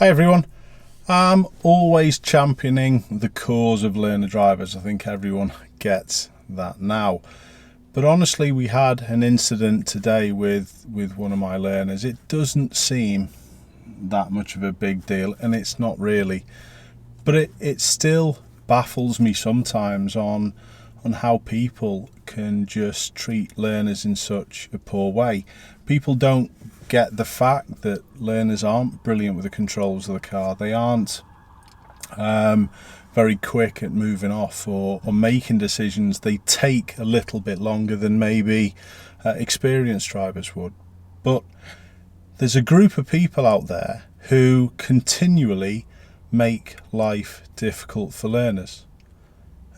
Hi everyone. I'm always championing the cause of learner drivers. I think everyone gets that now. But honestly, we had an incident today with one of my learners. It doesn't seem that much of a big deal, and it's not really. But it still baffles me sometimes on how people can just treat learners in such a poor way. People don't get the fact that learners aren't brilliant with the controls of the car. They aren't very quick at moving off or making decisions. They take a little bit longer than maybe experienced drivers would. But there's a group of people out there who continually make life difficult for learners,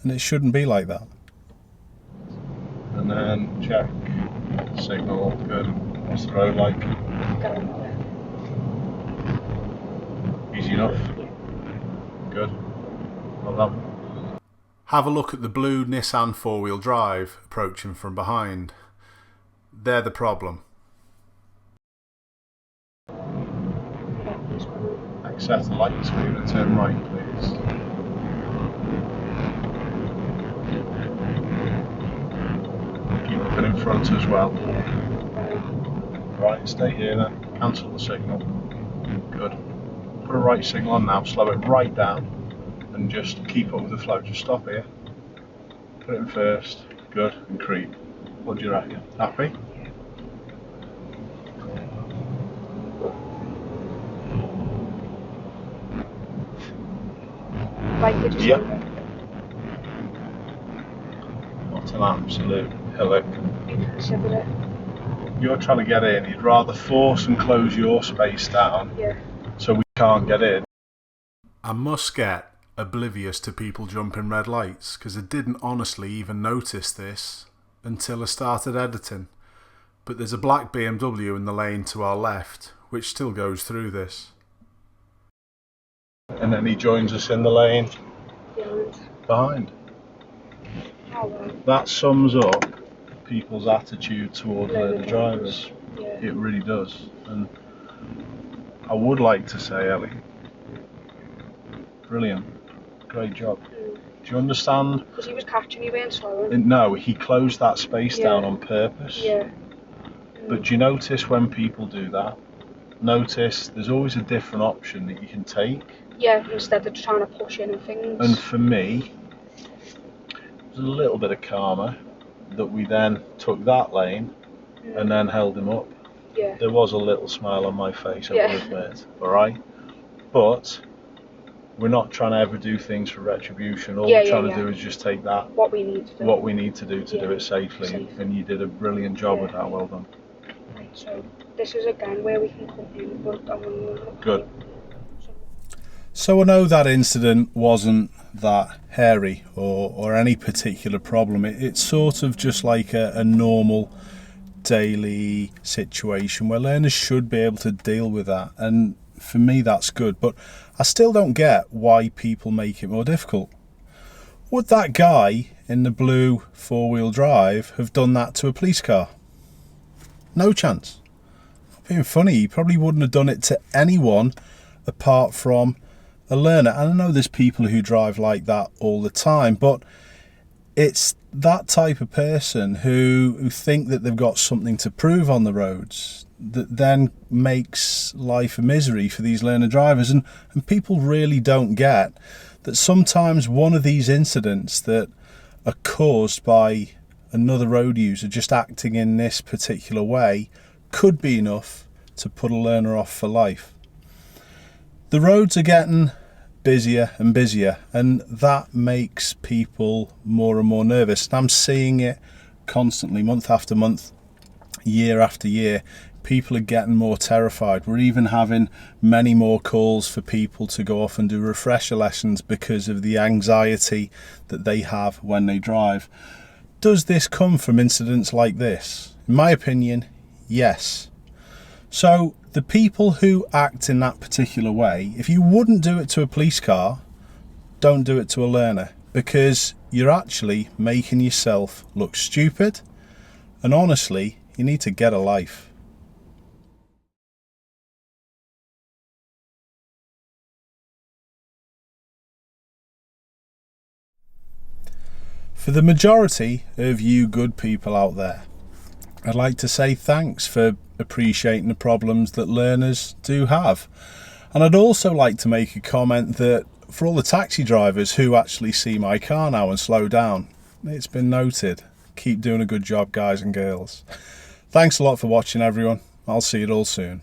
and it shouldn't be like that. And then check signal. Good. What's the road like? Easy enough. Good. Well done. Have a look at the blue Nissan four-wheel drive approaching from behind. They're the problem. Accept the lights for you to turn right, please. Keep looking in front as well. Right, stay here then. Cancel the signal. Good. Put a right signal on now, slow it right down and just keep up with the flow. Just stop here. Put it in first. Good. And creep. What do you reckon? Happy? Yep. What an absolute hillock. You're trying to get in, you'd rather force and close your space down so we can't get in. I must get oblivious to people jumping red lights, because I didn't honestly even notice this until I started editing. But there's a black BMW in the lane to our left which still goes through this. And then he joins us in the lane behind. That sums up people's attitude towards learner drivers. It really does. And I would like to say, Ellie, brilliant, great job. Do you understand? Because he was catching, he weren't slowing. No, he closed that space down on purpose. But do you notice when people do that? Notice there's always a different option that you can take. Instead of trying to push in and things. And for me, there's a little bit of karma that we then took that lane and then held him up. There was a little smile on my face, I will admit, alright? But we're not trying to ever do things for retribution. All we're trying to do is just take that, what we need to do to do it safely. And you did a brilliant job with that, well done. Right, so this is again where we can come in, but good. So I know that incident wasn't that hairy or any particular problem. It's sort of just like a normal daily situation where learners should be able to deal with that. And for me, that's good. But I still don't get why people make it more difficult. Would that guy in the blue four-wheel drive have done that to a police car? No chance. Not being funny, he probably wouldn't have done it to anyone apart from a learner. And I know there's people who drive like that all the time, but it's that type of person who think that they've got something to prove on the roads that then makes life a misery for these learner drivers. And people really don't get that sometimes one of these incidents that are caused by another road user just acting in this particular way could be enough to put a learner off for life. The roads are getting busier and busier, and that makes people more and more nervous. And I'm seeing it constantly, month after month, year after year. People are getting more terrified. We're even having many more calls for people to go off and do refresher lessons because of the anxiety that they have when they drive. Does this come from incidents like this? In my opinion, yes. So the people who act in that particular way, if you wouldn't do it to a police car, don't do it to a learner, because you're actually making yourself look stupid, and honestly, you need to get a life. For the majority of you good people out there, I'd like to say thanks for appreciating the problems that learners do have. And I'd also like to make a comment that for all the taxi drivers who actually see my car now and slow down, it's been noted. Keep doing a good job, guys and girls. Thanks a lot for watching, everyone. I'll see you all soon.